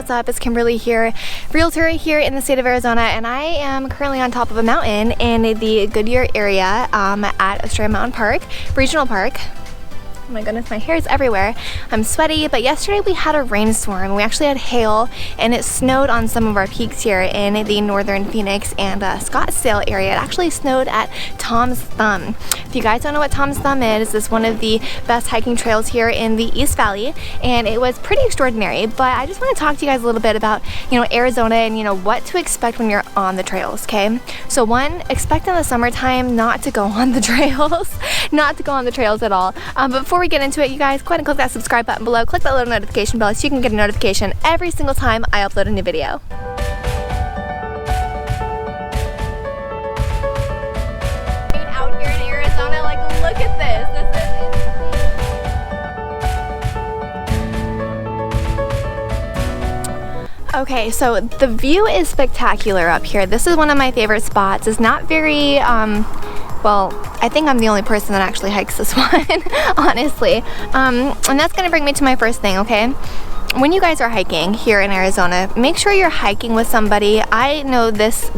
what's up? It's Kimberly here, realtor here in the state of Arizona, and I am currently on top of a mountain in the Goodyear area at Australia Mountain Park, Regional Park. Oh my goodness, my hair is everywhere. I'm sweaty, but yesterday we had a rainstorm. We actually had hail and it snowed on some of our peaks here in the northern Phoenix and Scottsdale area. It actually snowed at Tom's Thumb. If you guys don't know what Tom's Thumb is, it's one of the best hiking trails here in the East Valley, and it was pretty extraordinary. But I just want to talk to you guys a little bit about, Arizona and what to expect when you're on the trails, okay? So one, expect in the summertime not to go on the trails, not to go on the trails at all. But before we get into it, you guys, go ahead and click that subscribe button below, click that little notification bell so you can get a notification every single time I upload a new video. Out here in Arizona, like, look at this. This is insane. Okay, so the view is spectacular up here. This is one of my favorite spots. It's not very well, I think I'm the only person that actually hikes this one, honestly. And that's gonna bring me to my first thing, okay? When you guys are hiking here in Arizona, make sure you're hiking with somebody. I know this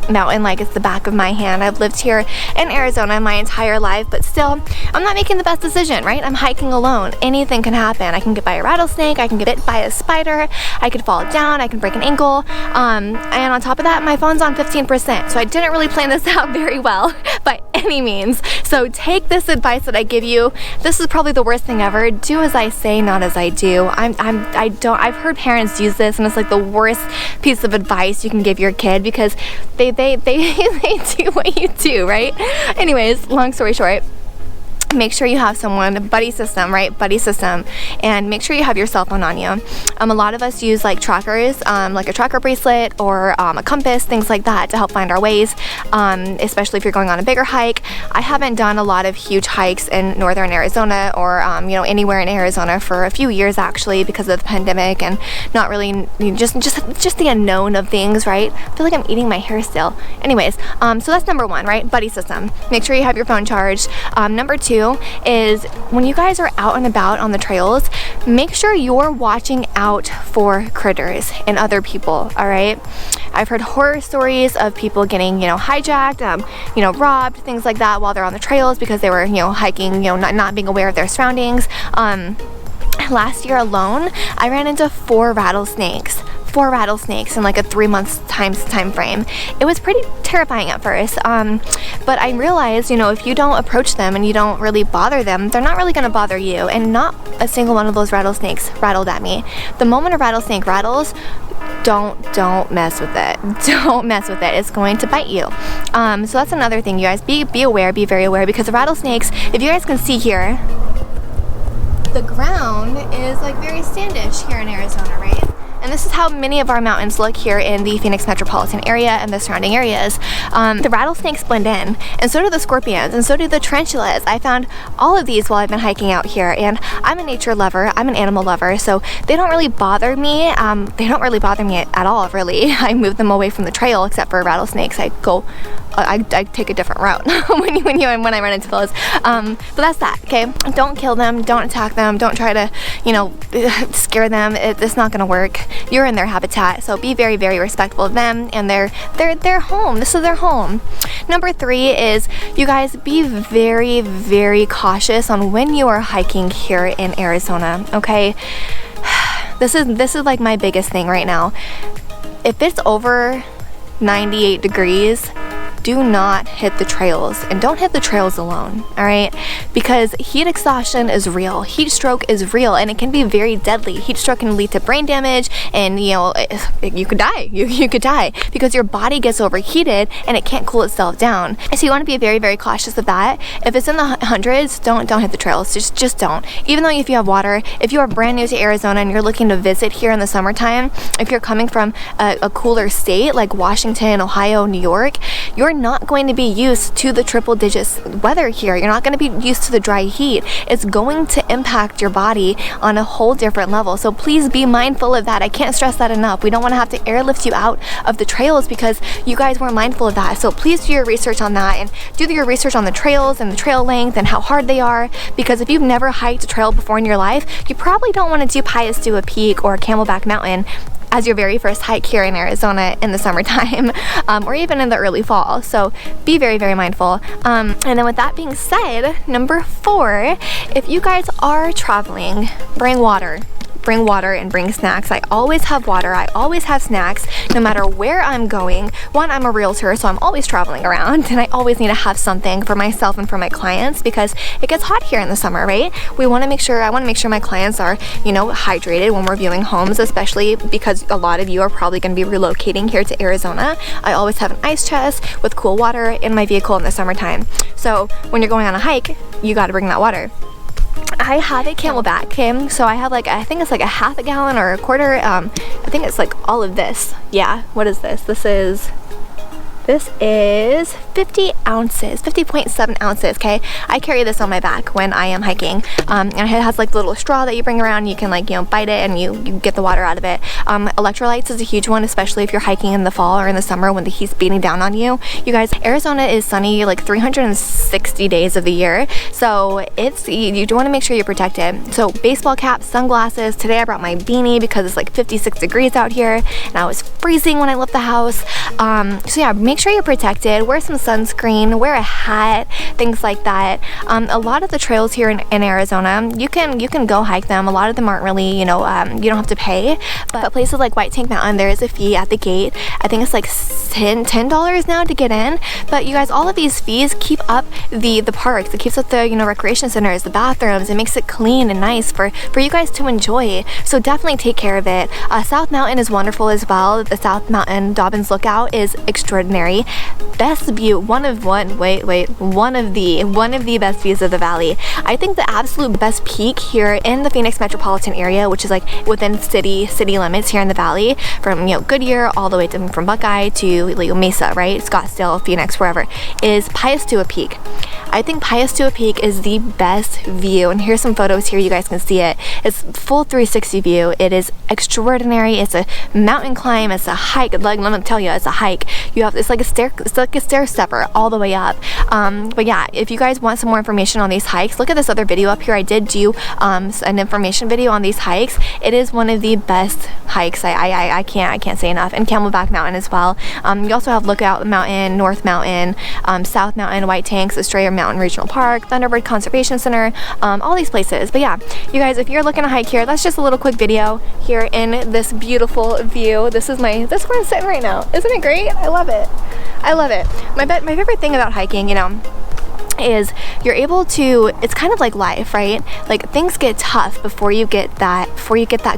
mountain like it's the back of my hand. I've lived here in Arizona my entire life, but still, I'm not making the best decision, right? I'm hiking alone. Anything can happen. I can get by a rattlesnake, I can get bit by a spider, I could fall down, I can break an ankle, and on top of that, my phone's on 15%, so I didn't really plan this out very well by any means. So take this advice that I give you. This is probably the worst thing ever. Do as I say, not as I do. I've heard parents use this, and it's like the worst piece of advice you can give your kid because they do what you do, right? Anyways, long story short, make sure you have someone, buddy system, right? Buddy system, and make sure you have your cell phone on you. A lot of us use like trackers, like a tracker bracelet or a compass, things like that to help find our ways, especially if you're going on a bigger hike. I haven't done a lot of huge hikes in northern Arizona or anywhere in Arizona for a few years actually because of the pandemic and not really just the unknown of things, right? I feel like I'm eating my hair still. Anyways, so that's number one, right? Buddy system. Make sure you have your phone charged. Number two is when you guys are out and about on the trails, make sure you're watching out for critters and other people, all right? I've heard horror stories of people getting, hijacked, robbed, things like that while they're on the trails because they were, hiking, not being aware of their surroundings. Last year alone, I ran into 4 rattlesnakes in like a 3-month time frame. It was pretty terrifying at first, but I realized, if you don't approach them and you don't really bother them, they're not really going to bother you, and not a single one of those rattlesnakes rattled at me. The moment a rattlesnake rattles, don't mess with it. Don't mess with it. It's going to bite you. So that's another thing, you guys. Be aware, be very aware, because the rattlesnakes, if you guys can see here, the ground is like very sandish here in Arizona, right? And this is how many of our mountains look here in the Phoenix metropolitan area and the surrounding areas. The rattlesnakes blend in, and so do the scorpions, and so do the tarantulas. I found all of these while I've been hiking out here, and I'm a nature lover, I'm an animal lover, so they don't really bother me. They don't really bother me at all, really. I move them away from the trail, except for rattlesnakes. I take a different route when I run into those. But that's that, okay? Don't kill them, don't attack them, don't try to, scare them. It's not gonna work. You're in their habitat, so be very, very respectful of them and their home. This is their home. Number 3 is, you guys, be very, very cautious on when you are hiking here in Arizona, okay? This is like my biggest thing right now. If it's over 98 degrees, do not hit the trails, and don't hit the trails alone, all right? Because heat exhaustion is real, heat stroke is real, and it can be very deadly. Heat stroke can lead to brain damage, and you could die. You could die because your body gets overheated and it can't cool itself down. So you want to be very, very cautious of that. If it's in the hundreds, don't hit the trails. Just don't. Even though if you have water, if you are brand new to Arizona and you're looking to visit here in the summertime, if you're coming from a cooler state like Washington, Ohio, New York, you're not going to be used to the triple digits weather here. You're not going to be used to the dry heat. It's going to impact your body on a whole different level. So please be mindful of that. I can't stress that enough. We don't want to have to airlift you out of the trails because you guys weren't mindful of that. So please do your research on that, and do your research on the trails and the trail length and how hard they are, because if you've never hiked a trail before in your life, you probably don't want to do Pius Dua Peak or Camel Back Mountain as your very first hike here in Arizona in the summertime, or even in the early fall. So be very, very mindful. And then with that being said, number 4, if you guys are traveling, bring water. Bring water and bring snacks. I always have water, I always have snacks, no matter where I'm going. One, I'm a realtor, so I'm always traveling around, and I always need to have something for myself and for my clients because it gets hot here in the summer, right? I want to make sure my clients are, you know, hydrated when we're viewing homes, especially because a lot of you are probably going to be relocating here to Arizona. I always have an ice chest with cool water in my vehicle in the summertime. So when you're going on a hike, you got to bring that water. I have a Camel Back, okay? So I have like, I think it's like a half a gallon or a quarter. I think it's like all of this. Yeah, what is this? This is 50 ounces, 50.7 ounces, okay? I carry this on my back when I am hiking. And it has like the little straw that you bring around. You can like, you know, bite it and you get the water out of it. Electrolytes is a huge one, especially if you're hiking in the fall or in the summer when the heat's beating down on you. You guys, Arizona is sunny like 360 days of the year. So you do want to make sure you're protected. So baseball caps, sunglasses. Today I brought my beanie because it's like 56 degrees out here and I was freezing when I left the house. So yeah, make sure you're protected. Wear some sunscreen, wear a hat, things like that. A lot of the trails here in Arizona, you can go hike them. A lot of them aren't really, you know, you don't have to pay, but places like White Tank Mountain, there is a fee at the gate. I think it's like $10 now to get in, but you guys, all of these fees keep up the parks. It keeps up the, you know, recreation centers, the bathrooms. It makes it clean and nice for you guys to enjoy. So definitely take care of it. South Mountain is wonderful as well. The South Mountain Dobbins Lookout is extraordinary. Best view, one of the best views of the valley. I think the absolute best peak here in the Phoenix metropolitan area, which is like within city limits here in the valley, from, you know, Goodyear all the way to from Buckeye to like Mesa, right, Scottsdale, Phoenix, wherever, is Piastua Peak. I think Piastua Peak is the best view, and here's some photos here, you guys can see it. It's full 360 view. It is extraordinary. It's a mountain climb, it's a hike. Like, let me tell you, it's a hike. It's like a stair stepper all the way up. But yeah, if you guys want some more information on these hikes, look at this other video up here. I did do an information video on these hikes. It is one of the best hikes. I can't say enough. And Camel Back Mountain as well. You also have Lookout Mountain, North Mountain, South Mountain, White Tanks, Estrella Mountain Regional Park, Thunderbird Conservation Center, all these places. But yeah, you guys, if you're looking to hike here, that's just a little quick video here in this beautiful view. This is where I'm sitting right now. Isn't it great? I love it. I love it. My favorite thing about hiking, you know, is you're able to, it's kind of like life, right? Like things get tough before you get that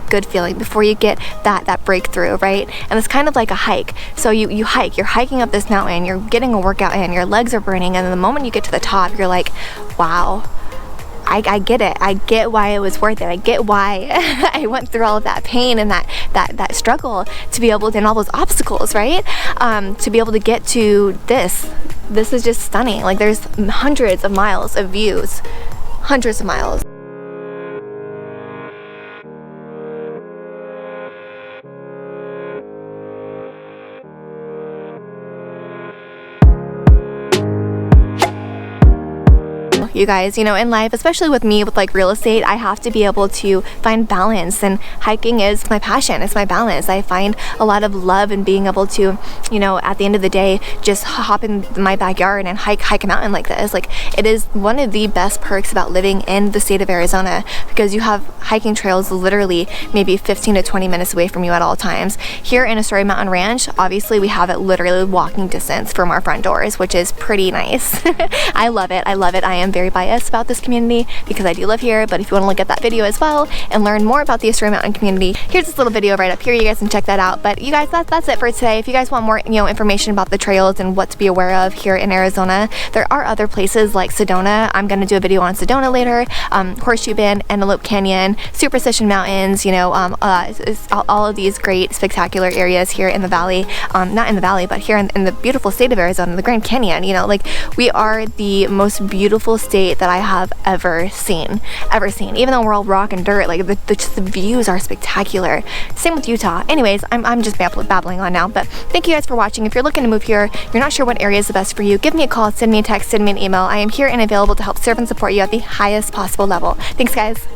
good feeling, before you get that breakthrough, right? And it's kind of like a hike. So you hike, you're hiking up this mountain, you're getting a workout in, your legs are burning, and then the moment you get to the top, you're like, wow, I get it. I get why it was worth it. I get why I went through all of that pain and that struggle to be able to, and all those obstacles, right? To be able to get to this. This is just stunning. Like there's hundreds of miles of views. Hundreds of miles. You guys, you know, in life, especially with me with like real estate, I have to be able to find balance, and hiking is my passion. It's my balance. I find a lot of love in being able to, you know, at the end of the day, just hop in my backyard and hike a mountain like this. Like, it is one of the best perks about living in the state of Arizona, because you have hiking trails literally maybe 15 to 20 minutes away from you at all times. Here in Astoria Mountain Ranch, obviously we have it literally walking distance from our front doors, which is pretty nice. I love it. I love it. I am very biased about this community because I do live here, but if you want to look at that video as well and learn more about the Astoria Mountain community, here's this little video right up here. You guys can check that out. But you guys, that's it for today. If you guys want more, you know, information about the trails and what to be aware of here in Arizona, there are other places like Sedona. I'm going to do a video on Sedona later, Horseshoe Bend, Antelope Canyon, Superstition Mountains, you know, all of these great spectacular areas here in the valley, not in the valley, but here in the beautiful state of Arizona, the Grand Canyon. You know, like, we are the most beautiful state that I have ever seen. Even though we're all rock and dirt, like the views are spectacular. Same with Utah. Anyways, I'm just babbling on now, but thank you guys for watching. If you're looking to move here, you're not sure what area is the best for you, give me a call, send me a text, send me an email. I am here and available to help serve and support you at the highest possible level. Thanks, guys.